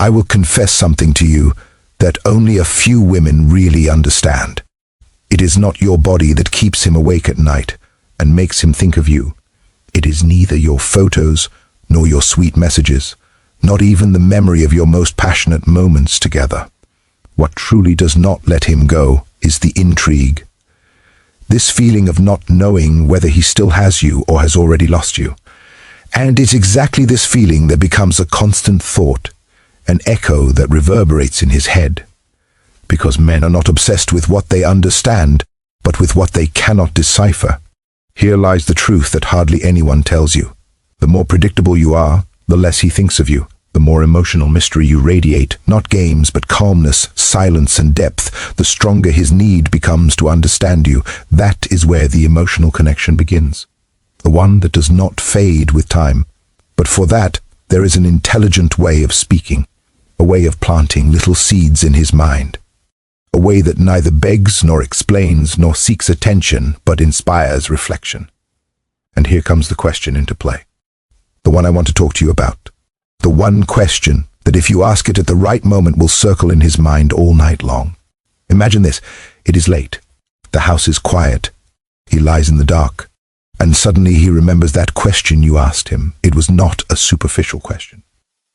I will confess something to you that only a few women really understand. It is not your body that keeps him awake at night and makes him think of you. It is neither your photos nor your sweet messages, not even the memory of your most passionate moments together. What truly does not let him go is the intrigue. This feeling of not knowing whether he still has you or has already lost you. And it's exactly this feeling that becomes a constant thought, an echo that reverberates in his head. Because men are not obsessed with what they understand, but with what they cannot decipher. Here lies the truth that hardly anyone tells you. The more predictable you are, the less he thinks of you. The more emotional mystery you radiate, not games but calmness, silence and depth, the stronger his need becomes to understand you. That is where the emotional connection begins. The one that does not fade with time. But for that, there is an intelligent way of speaking, a way of planting little seeds in his mind. A way that neither begs nor explains nor seeks attention, but inspires reflection. And here comes the question into play. The one I want to talk to you about. The one question that if you ask it at the right moment will circle in his mind all night long. Imagine this. It is late. The house is quiet. He lies in the dark. And suddenly he remembers that question you asked him. It was not a superficial question.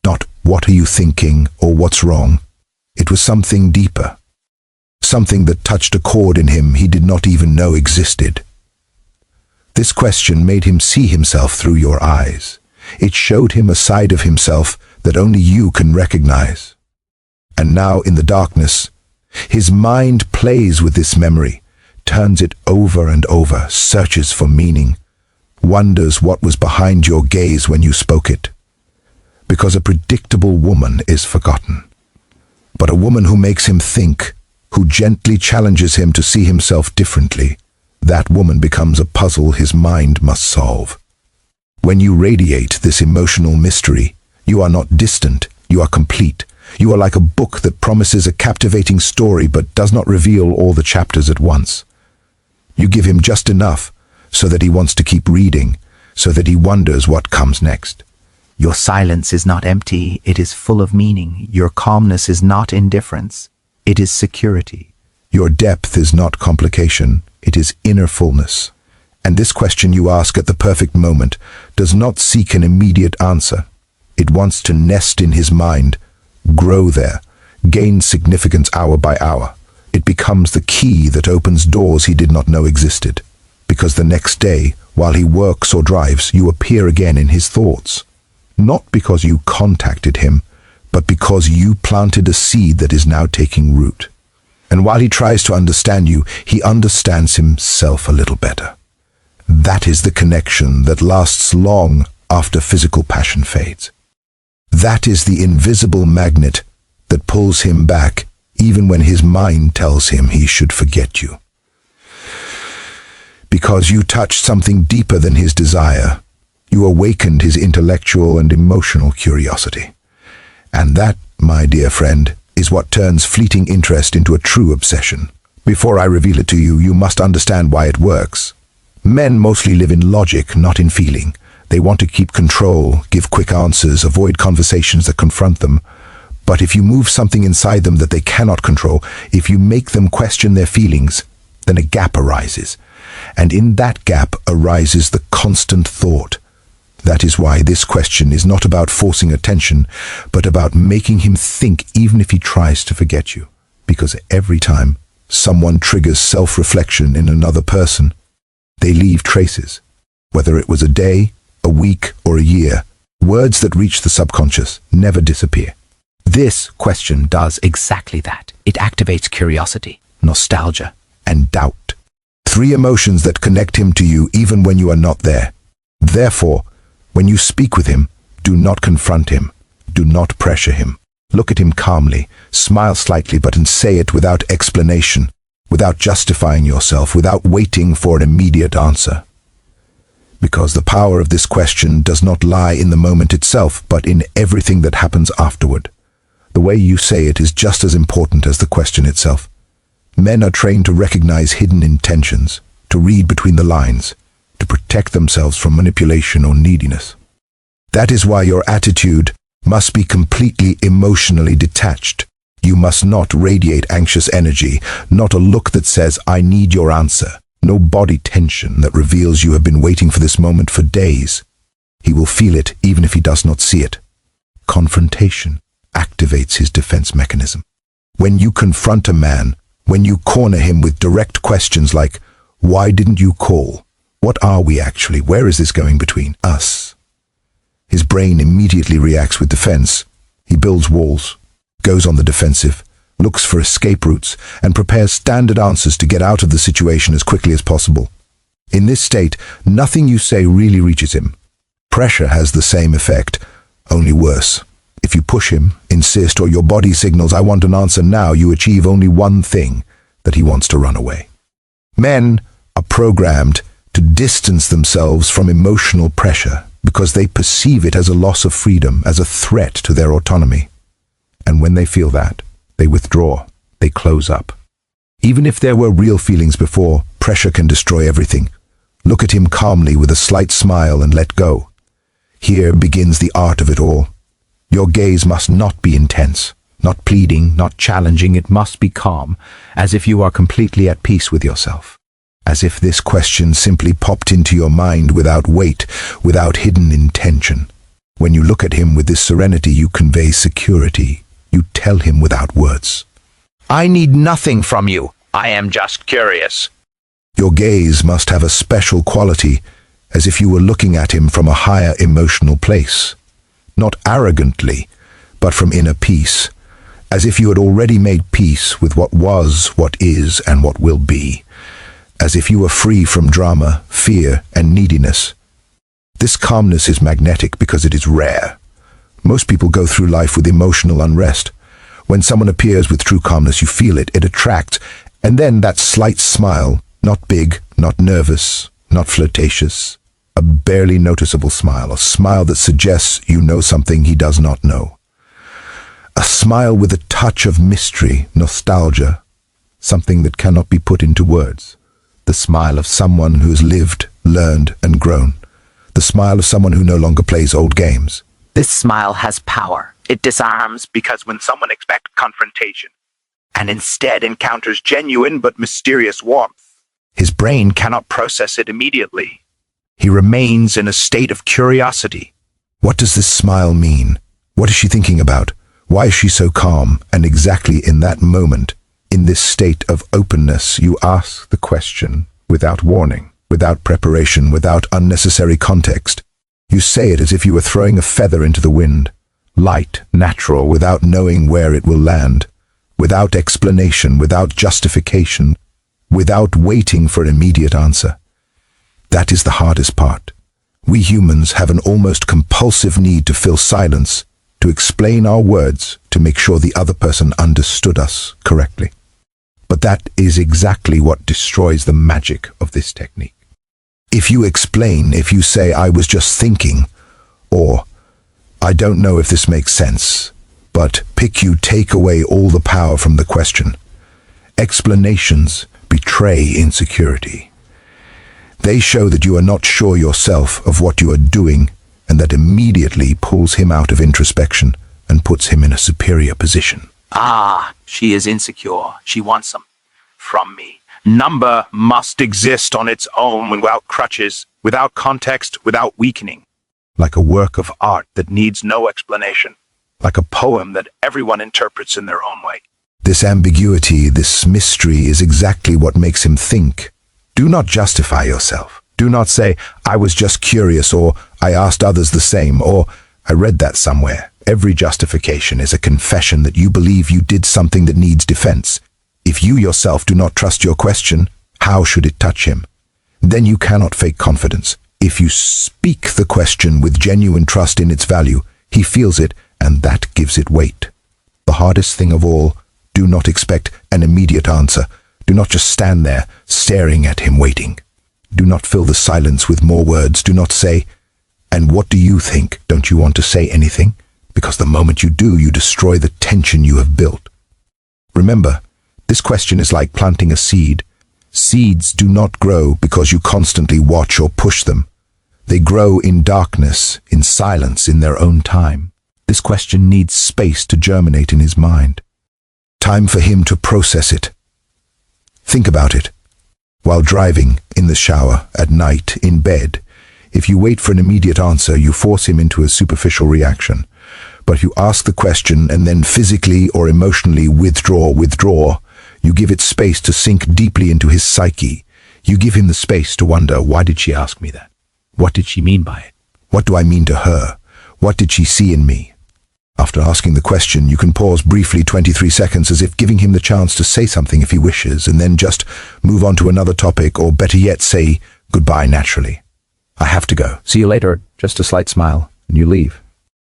Not what are you thinking or what's wrong. It was something deeper. Something that touched a chord in him he did not even know existed. This question made him see himself through your eyes. It showed him a side of himself that only you can recognize. And now in the darkness, his mind plays with this memory, turns it over and over, searches for meaning, wonders what was behind your gaze when you spoke it. Because a predictable woman is forgotten. But a woman who makes him think, who gently challenges him to see himself differently, that woman becomes a puzzle his mind must solve. When you radiate this emotional mystery, you are not distant, you are complete. You are like a book that promises a captivating story but does not reveal all the chapters at once. You give him just enough so that he wants to keep reading, so that he wonders what comes next. Your silence is not empty, it is full of meaning. Your calmness is not indifference, it is security. Your depth is not complication, it is inner fullness. And this question you ask at the perfect moment does not seek an immediate answer. It wants to nest in his mind, grow there, gain significance hour by hour. It becomes the key that opens doors he did not know existed. Because the next day, while he works or drives, you appear again in his thoughts. Not because you contacted him, but because you planted a seed that is now taking root. And while he tries to understand you, he understands himself a little better. That is the connection that lasts long after physical passion fades. That is the invisible magnet that pulls him back even when his mind tells him he should forget you. Because you touched something deeper than his desire, you awakened his intellectual and emotional curiosity. And that, my dear friend, is what turns fleeting interest into a true obsession. Before I reveal it to you, you must understand why it works. Men mostly live in logic, not in feeling. They want to keep control, give quick answers, avoid conversations that confront them. But if you move something inside them that they cannot control, if you make them question their feelings, then a gap arises. And in that gap arises the constant thought. That is why this question is not about forcing attention, but about making him think even if he tries to forget you. Because every time someone triggers self-reflection in another person, they leave traces. Whether it was a day, a week, or a year, words that reach the subconscious never disappear. This question does exactly that. It activates curiosity, nostalgia, and doubt. 3 emotions that connect him to you even when you are not there. Therefore, when you speak with him, do not confront him. Do not pressure him. Look at him calmly, smile slightly, but say it without explanation, without justifying yourself, without waiting for an immediate answer. Because the power of this question does not lie in the moment itself, but in everything that happens afterward. The way you say it is just as important as the question itself. Men are trained to recognize hidden intentions, to read between the lines, to protect themselves from manipulation or neediness. That is why your attitude, must be completely emotionally detached. You must not radiate anxious energy, not a look that says, "I need your answer," no body tension that reveals you have been waiting for this moment for days. He will feel it even if he does not see it. Confrontation activates his defense mechanism. When you confront a man, when you corner him with direct questions like, "Why didn't you call? What are we actually? Where is this going between us?" His brain immediately reacts with defense. He builds walls, goes on the defensive, looks for escape routes, and prepares standard answers to get out of the situation as quickly as possible. In this state, nothing you say really reaches him. Pressure has the same effect, only worse. If you push him, insist, or your body signals, "I want an answer now," you achieve only one thing, that he wants to run away. Men are programmed to distance themselves from emotional pressure because they perceive it as a loss of freedom, as a threat to their autonomy. And when they feel that, they withdraw, they close up. Even if there were real feelings before, pressure can destroy everything. Look at him calmly with a slight smile and let go. Here begins the art of it all. Your gaze must not be intense, not pleading, not challenging. It must be calm, as if you are completely at peace with yourself. As if this question simply popped into your mind without weight, without hidden intention. When you look at him with this serenity, you convey security. You tell him without words, "I need nothing from you. I am just curious." Your gaze must have a special quality, as if you were looking at him from a higher emotional place. Not arrogantly, but from inner peace, as if you had already made peace with what was, what is, and what will be. As if you were free from drama, fear, and neediness. This calmness is magnetic because it is rare. Most people go through life with emotional unrest. When someone appears with true calmness, you feel it, it attracts, and then that slight smile, not big, not nervous, not flirtatious, a barely noticeable smile, a smile that suggests you know something he does not know. A smile with a touch of mystery, nostalgia, something that cannot be put into words. The smile of someone who has lived, learned, and grown. The smile of someone who no longer plays old games. This smile has power. It disarms because when someone expects confrontation and instead encounters genuine but mysterious warmth, his brain cannot process it immediately. He remains in a state of curiosity. What does this smile mean? What is she thinking about? Why is she so calm? And exactly in that moment, in this state of openness, you ask the question without warning, without preparation, without unnecessary context. You say it as if you were throwing a feather into the wind, light, natural, without knowing where it will land, without explanation, without justification, without waiting for an immediate answer. That is the hardest part. We humans have an almost compulsive need to fill silence, to explain our words, to make sure the other person understood us correctly. But that is exactly what destroys the magic of this technique. If you explain, if you say, "I was just thinking," or "I don't know if this makes sense," but you take away all the power from the question. Explanations betray insecurity. They show that you are not sure yourself of what you are doing, and that immediately pulls him out of introspection and puts him in a superior position. Ah, she is insecure. She wants some from me. Number must exist on its own without crutches, without context, without weakening. Like a work of art that needs no explanation. Like a poem that everyone interprets in their own way. This ambiguity, this mystery is exactly what makes him think. Do not justify yourself. Do not say, "I was just curious," or "I asked others the same," or "I read that somewhere." Every justification is a confession that you believe you did something that needs defense. If you yourself do not trust your question, how should it touch him? Then you cannot fake confidence. If you speak the question with genuine trust in its value, he feels it, and that gives it weight. The hardest thing of all, do not expect an immediate answer. Do not just stand there, staring at him waiting. Do not fill the silence with more words. Do not say, "And what do you think?" Don't you want to say anything? Because the moment you do, you destroy the tension you have built. Remember, this question is like planting a seed. Seeds do not grow because you constantly watch or push them. They grow in darkness, in silence, in their own time. This question needs space to germinate in his mind. Time for him to process it. Think about it. While driving, in the shower, at night, in bed, if you wait for an immediate answer, you force him into a superficial reaction. But you ask the question and then physically or emotionally withdraw, you give it space to sink deeply into his psyche. You give him the space to wonder, why did she ask me that? What did she mean by it? What do I mean to her? What did she see in me? After asking the question, you can pause briefly 23 seconds as if giving him the chance to say something if he wishes, and then just move on to another topic, or better yet, say goodbye naturally. I have to go. See you later. Just a slight smile, and you leave.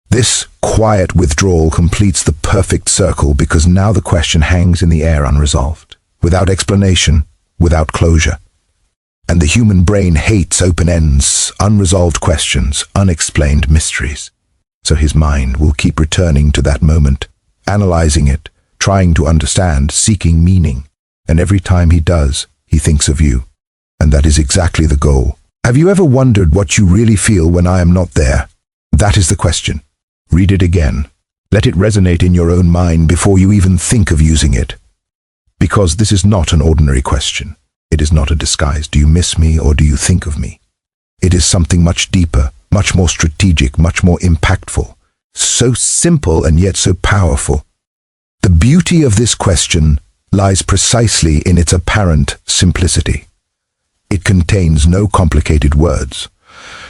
This quiet withdrawal completes the perfect circle because now the question hangs in the air unresolved, without explanation, without closure. And the human brain hates open ends, unresolved questions, unexplained mysteries. So his mind will keep returning to that moment, analyzing it, trying to understand, seeking meaning. And every time he does, he thinks of you. And that is exactly the goal. Have you ever wondered what you really feel when I am not there? That is the question. Read it again. Let it resonate in your own mind before you even think of using it. Because this is not an ordinary question. It is not a disguise. Do you miss me or do you think of me? It is something much deeper, much more strategic, much more impactful. So simple and yet so powerful. The beauty of this question lies precisely in its apparent simplicity. It contains no complicated words,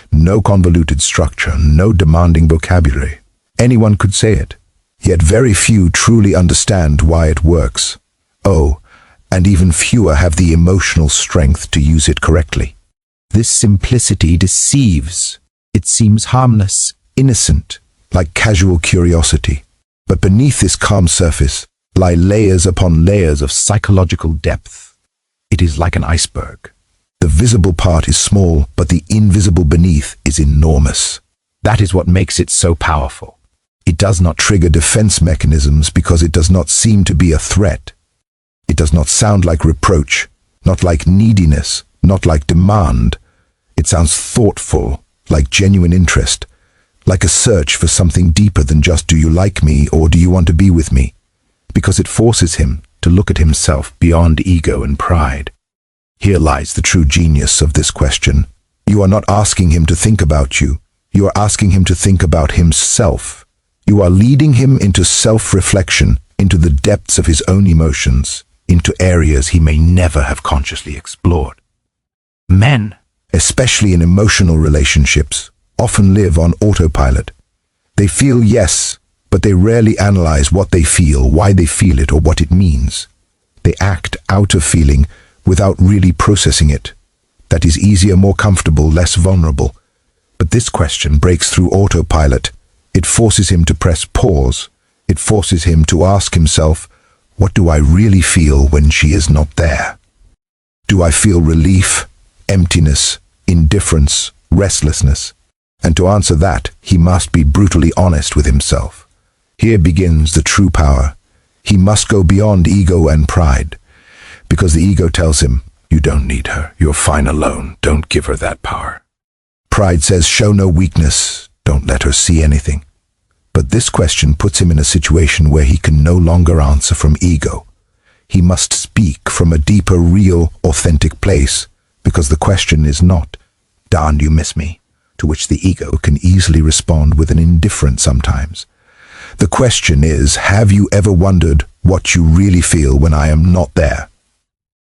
no convoluted structure, no demanding vocabulary. Anyone could say it, yet very few truly understand why it works. Oh, and even fewer have the emotional strength to use it correctly. This simplicity deceives. It seems harmless, innocent, like casual curiosity. But beneath this calm surface lie layers upon layers of psychological depth. It is like an iceberg. The visible part is small, but the invisible beneath is enormous. That is what makes it so powerful. It does not trigger defense mechanisms because it does not seem to be a threat. It does not sound like reproach, not like neediness, not like demand. It sounds thoughtful, like genuine interest, like a search for something deeper than just do you like me or do you want to be with me, because it forces him to look at himself beyond ego and pride. Here lies the true genius of this question. You are not asking him to think about you. You are asking him to think about himself. You are leading him into self-reflection, into the depths of his own emotions, into areas he may never have consciously explored. Men, especially in emotional relationships, often live on autopilot. They feel yes, but they rarely analyze what they feel, why they feel it, or what it means. They act out of feeling without really processing it. That is easier, more comfortable, less vulnerable. But this question breaks through autopilot. It forces him to press pause. It forces him to ask himself, what do I really feel when she is not there? Do I feel relief, emptiness, indifference, restlessness? And to answer that, he must be brutally honest with himself. Here begins the true power. He must go beyond ego and pride, because the ego tells him, you don't need her, you're fine alone, don't give her that power. Pride says, show no weakness, don't let her see anything. But this question puts him in a situation where he can no longer answer from ego. He must speak from a deeper, real, authentic place, because the question is not, darn, you miss me, to which the ego can easily respond with an indifferent sometimes. The question is, have you ever wondered what you really feel when I am not there?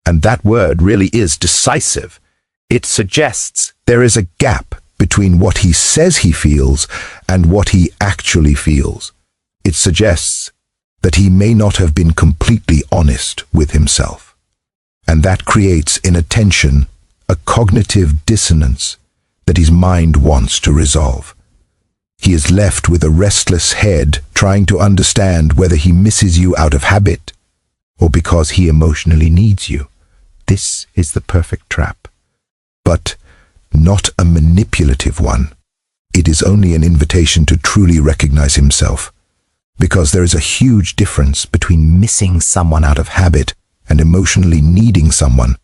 And that word really is decisive. It suggests there is a gap between what he says he feels and what he actually feels. It suggests that he may not have been completely honest with himself. And that creates in a tension, a cognitive dissonance that his mind wants to resolve. He is left with a restless head trying to understand whether he misses you out of habit or because he emotionally needs you. This is the perfect trap. But not a manipulative one. It is only an invitation to truly recognize himself, because there is a huge difference between missing someone out of habit and emotionally needing someone.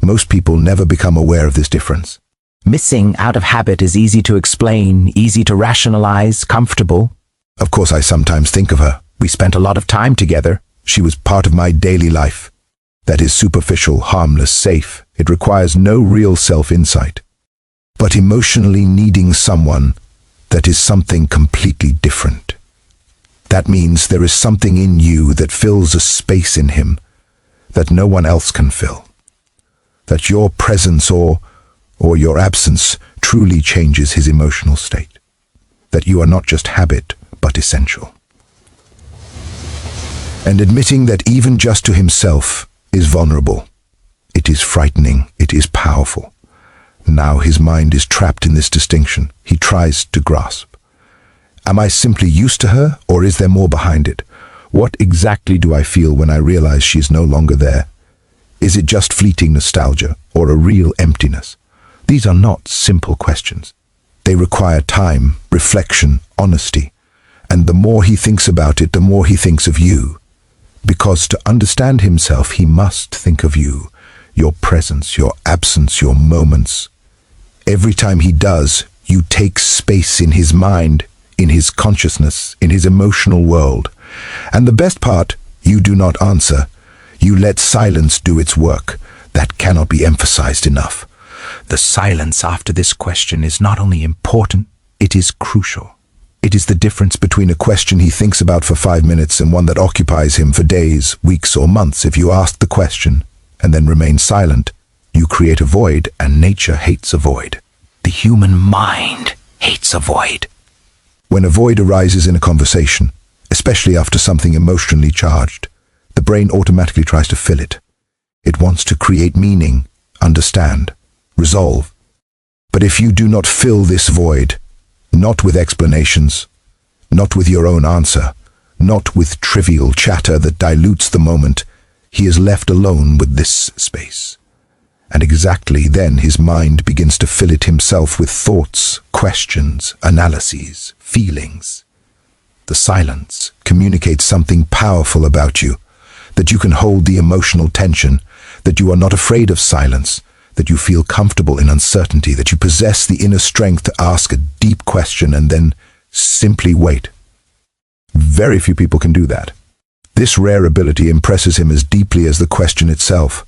Most people never become aware of this difference. Missing out of habit is easy to explain, easy to rationalize, comfortable. Of course, I sometimes think of her. We spent a lot of time together. She was part of my daily life. That is superficial, harmless, safe. It requires no real self-insight. But emotionally needing someone, that is something completely different. That means there is something in you that fills a space in him that no one else can fill. That your presence or your absence truly changes his emotional state. That you are not just habit, but essential. And admitting that even just to himself is vulnerable. It is frightening. It is powerful. Now his mind is trapped in this distinction. He tries to grasp. Am I simply used to her, or is there more behind it? What exactly do I feel when I realize she is no longer there? Is it just fleeting nostalgia, or a real emptiness? These are not simple questions. They require time, reflection, honesty. And the more he thinks about it, the more he thinks of you. Because to understand himself, he must think of you, your presence, your absence, your moments. Every time he does, you take space in his mind, in his consciousness, in his emotional world. And the best part, you do not answer. You let silence do its work. That cannot be emphasized enough. The silence after this question is not only important, it is crucial. It is the difference between a question he thinks about for 5 minutes and one that occupies him for days, weeks, or months. If you ask the question and then remain silent, you create a void, and nature hates a void. The human mind hates a void. When a void arises in a conversation, especially after something emotionally charged, the brain automatically tries to fill it. It wants to create meaning, understand, resolve. But if you do not fill this void, not with explanations, not with your own answer, not with trivial chatter that dilutes the moment, he is left alone with this space. And exactly then his mind begins to fill it himself with thoughts, questions, analyses, feelings. The silence communicates something powerful about you, that you can hold the emotional tension, that you are not afraid of silence, that you feel comfortable in uncertainty, that you possess the inner strength to ask a deep question and then simply wait. Very few people can do that. This rare ability impresses him as deeply as the question itself.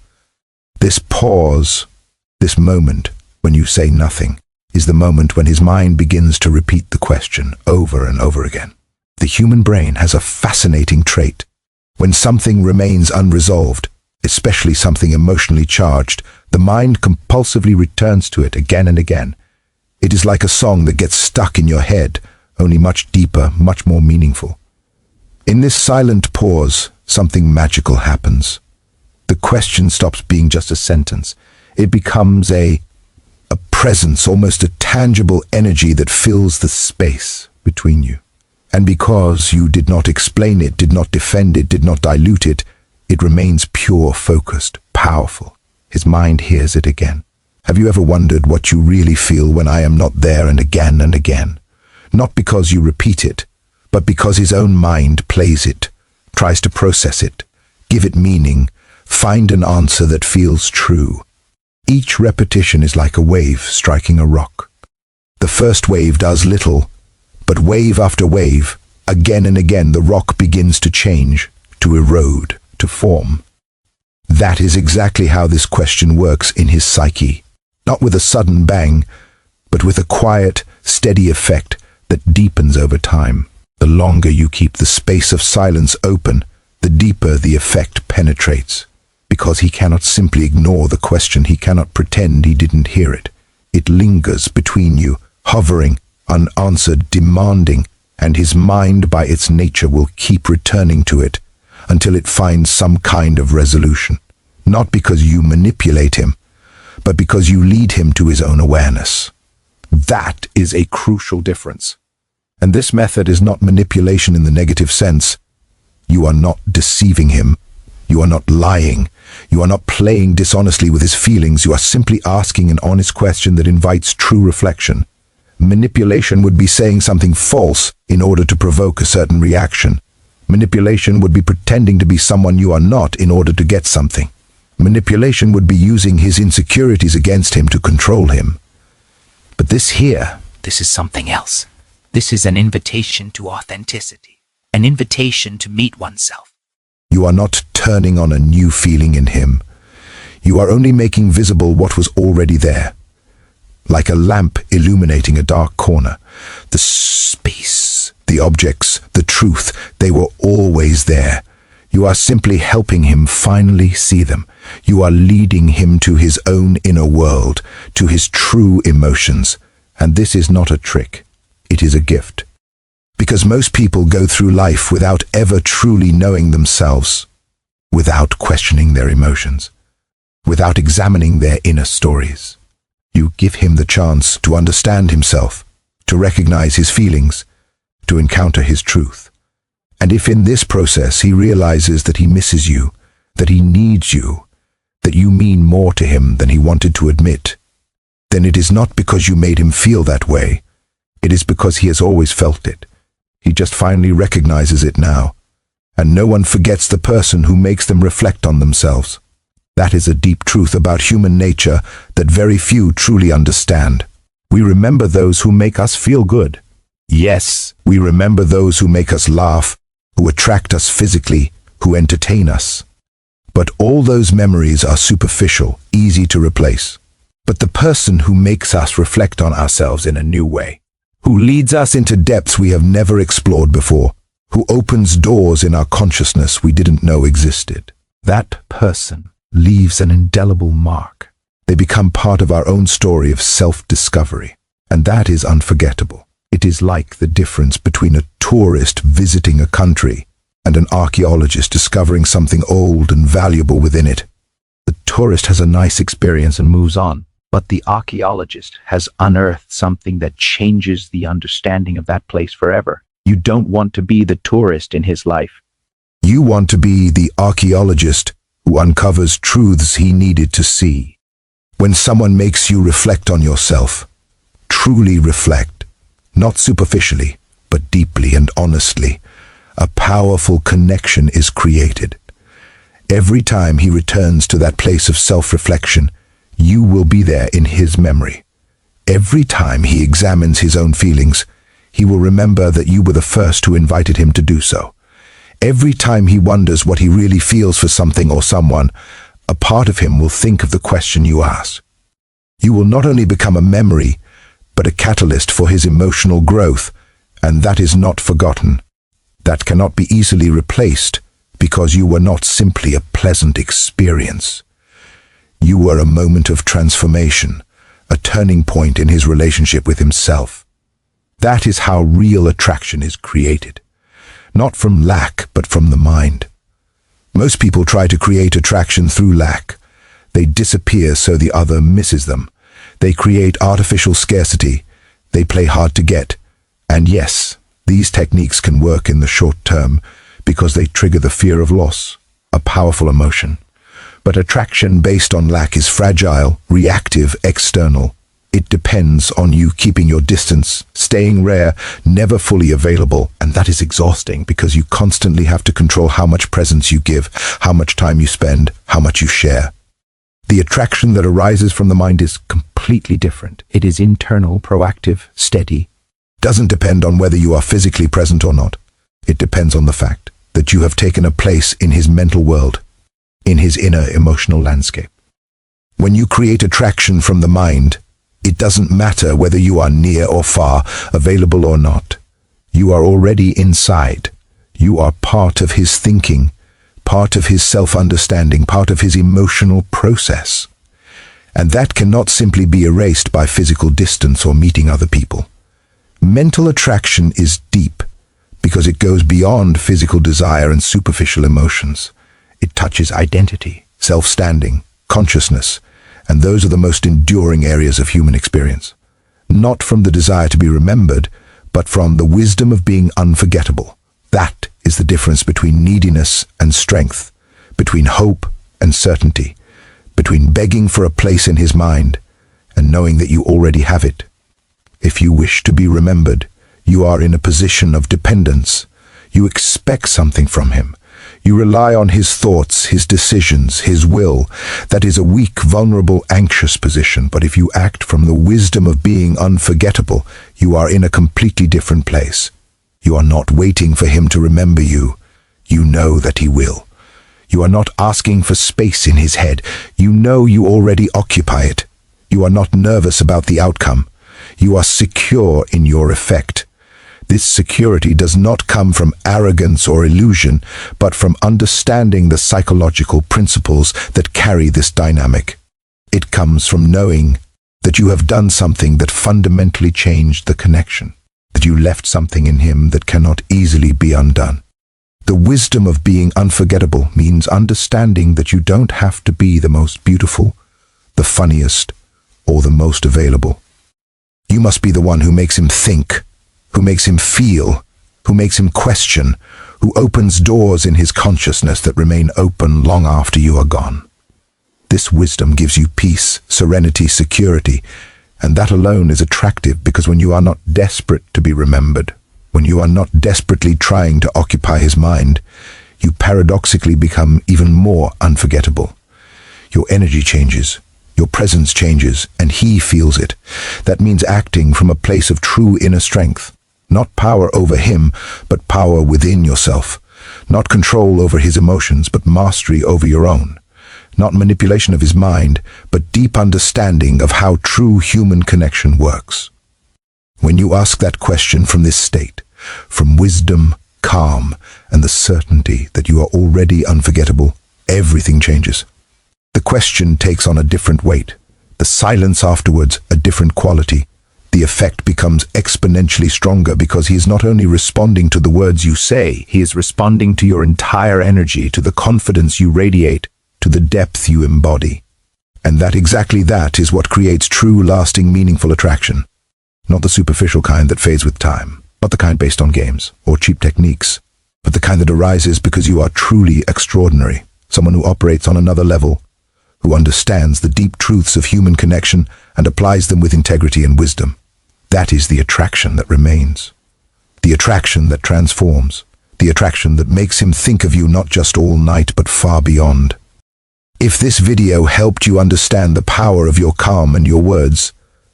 This pause, this moment when you say nothing, is the moment when his mind begins to repeat the question over and over again. The human brain has a fascinating trait. When something remains unresolved, especially something emotionally charged, the mind compulsively returns to it again and again. It is like a song that gets stuck in your head, only much deeper, much more meaningful. In this silent pause, something magical happens. The question stops being just a sentence. It becomes a presence, almost a tangible energy that fills the space between you. And because you did not explain it, did not defend it, did not dilute it, it remains pure, focused, powerful. His mind hears it again. Have you ever wondered what you really feel when I am not there, and again and again? Not because you repeat it, but because his own mind plays it, tries to process it, give it meaning, find an answer that feels true. Each repetition is like a wave striking a rock. The first wave does little, but wave after wave, again and again, the rock begins to change, to erode, to form. That is exactly how this question works in his psyche. Not with a sudden bang, but with a quiet, steady effect that deepens over time. The longer you keep the space of silence open, the deeper the effect penetrates. Because he cannot simply ignore the question, he cannot pretend he didn't hear it. It lingers between you, hovering, unanswered, demanding, and his mind by its nature will keep returning to it until it finds some kind of resolution. Not because you manipulate him, but because you lead him to his own awareness. That is a crucial difference. And this method is not manipulation in the negative sense. You are not deceiving him. You are not lying. You are not playing dishonestly with his feelings. You are simply asking an honest question that invites true reflection. Manipulation would be saying something false in order to provoke a certain reaction. Manipulation would be pretending to be someone you are not in order to get something. Manipulation would be using his insecurities against him to control him. But this is something else. This is an invitation to authenticity, an invitation to meet oneself. You are not turning on a new feeling in him. You are only making visible what was already there. Like a lamp illuminating a dark corner. The space, the objects, the truth, they were always there. You are simply helping him finally see them. You are leading him to his own inner world, to his true emotions. And this is not a trick. It is a gift. Because most people go through life without ever truly knowing themselves, without questioning their emotions, without examining their inner stories. You give him the chance to understand himself, to recognize his feelings, to encounter his truth. And if in this process he realizes that he misses you, that he needs you, that you mean more to him than he wanted to admit, then it is not because you made him feel that way. It is because he has always felt it. He just finally recognizes it now. And no one forgets the person who makes them reflect on themselves. That is a deep truth about human nature that very few truly understand. We remember those who make us feel good. Yes, we remember those who make us laugh, who attract us physically, who entertain us. But all those memories are superficial, easy to replace. But the person who makes us reflect on ourselves in a new way, who leads us into depths we have never explored before, who opens doors in our consciousness we didn't know existed, that person leaves an indelible mark. They become part of our own story of self-discovery, and that is unforgettable. It is like the difference between a tourist visiting a country and an archaeologist discovering something old and valuable within it. The tourist has a nice experience and moves on, but the archaeologist has unearthed something that changes the understanding of that place forever. You don't want to be the tourist in his life. You want to be the archaeologist who uncovers truths he needed to see. When someone makes you reflect on yourself, truly reflect, not superficially, but deeply and honestly, a powerful connection is created. Every time he returns to that place of self-reflection, you will be there in his memory. Every time he examines his own feelings, he will remember that you were the first who invited him to do so. Every time he wonders what he really feels for something or someone, a part of him will think of the question you asked. You will not only become a memory, but a catalyst for his emotional growth, and that is not forgotten. That cannot be easily replaced because you were not simply a pleasant experience. You were a moment of transformation, a turning point in his relationship with himself. That is how real attraction is created. Not from lack, but from the mind. Most people try to create attraction through lack. They disappear so the other misses them. They create artificial scarcity. They play hard to get. And yes, these techniques can work in the short term because they trigger the fear of loss, a powerful emotion. But attraction based on lack is fragile, reactive, external. It depends on you keeping your distance, staying rare, never fully available, and that is exhausting because you constantly have to control how much presence you give, how much time you spend, how much you share. The attraction that arises from the mind is completely different. It is internal, proactive, steady. Doesn't depend on whether you are physically present or not. It depends on the fact that you have taken a place in his mental world, in his inner emotional landscape. When you create attraction from the mind, it doesn't matter whether you are near or far, available or not. You are already inside. You are part of his thinking, part of his self-understanding, part of his emotional process. And that cannot simply be erased by physical distance or meeting other people. Mental attraction is deep because it goes beyond physical desire and superficial emotions. It touches identity, self-standing, consciousness, and those are the most enduring areas of human experience. Not from the desire to be remembered, but from the wisdom of being unforgettable. That is the difference between neediness and strength, between hope and certainty, between begging for a place in his mind and knowing that you already have it. If you wish to be remembered, you are in a position of dependence. You expect something from him. You rely on his thoughts, his decisions, his will. That is a weak, vulnerable, anxious position, but if you act from the wisdom of being unforgettable, you are in a completely different place. You are not waiting for him to remember you. You know that he will. You are not asking for space in his head. You know you already occupy it. You are not nervous about the outcome. You are secure in your effect. This security does not come from arrogance or illusion, but from understanding the psychological principles that carry this dynamic. It comes from knowing that you have done something that fundamentally changed the connection, that you left something in him that cannot easily be undone. The wisdom of being unforgettable means understanding that you don't have to be the most beautiful, the funniest, or the most available. You must be the one who makes him think, who makes him feel, who makes him question, who opens doors in his consciousness that remain open long after you are gone. This wisdom gives you peace, serenity, security, and that alone is attractive because when you are not desperate to be remembered, when you are not desperately trying to occupy his mind, you paradoxically become even more unforgettable. Your energy changes. Your presence changes, and he feels it. That means acting from a place of true inner strength. Not power over him, but power within yourself. Not control over his emotions, but mastery over your own. Not manipulation of his mind, but deep understanding of how true human connection works. When you ask that question from this state, from wisdom, calm, and the certainty that you are already unforgettable, everything changes. The question takes on a different weight. The silence afterwards, a different quality. The effect becomes exponentially stronger because he is not only responding to the words you say, he is responding to your entire energy, to the confidence you radiate, to the depth you embody. And exactly that is what creates true, lasting, meaningful attraction. Not the superficial kind that fades with time, not the kind based on games or cheap techniques, but the kind that arises because you are truly extraordinary, someone who operates on another level, who understands the deep truths of human connection and applies them with integrity and wisdom. That is the attraction that remains. The attraction that transforms. The attraction that makes him think of you not just all night but far beyond. If this video helped you understand the power of your calm and your words,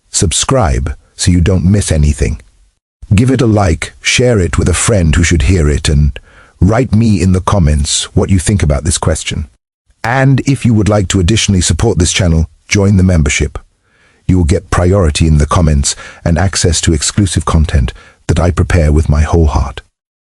subscribe so you don't miss anything. Give it a like, share it with a friend who should hear it, and write me in the comments what you think about this question. And if you would like to additionally support this channel, join the membership. You will get priority in the comments and access to exclusive content that I prepare with my whole heart.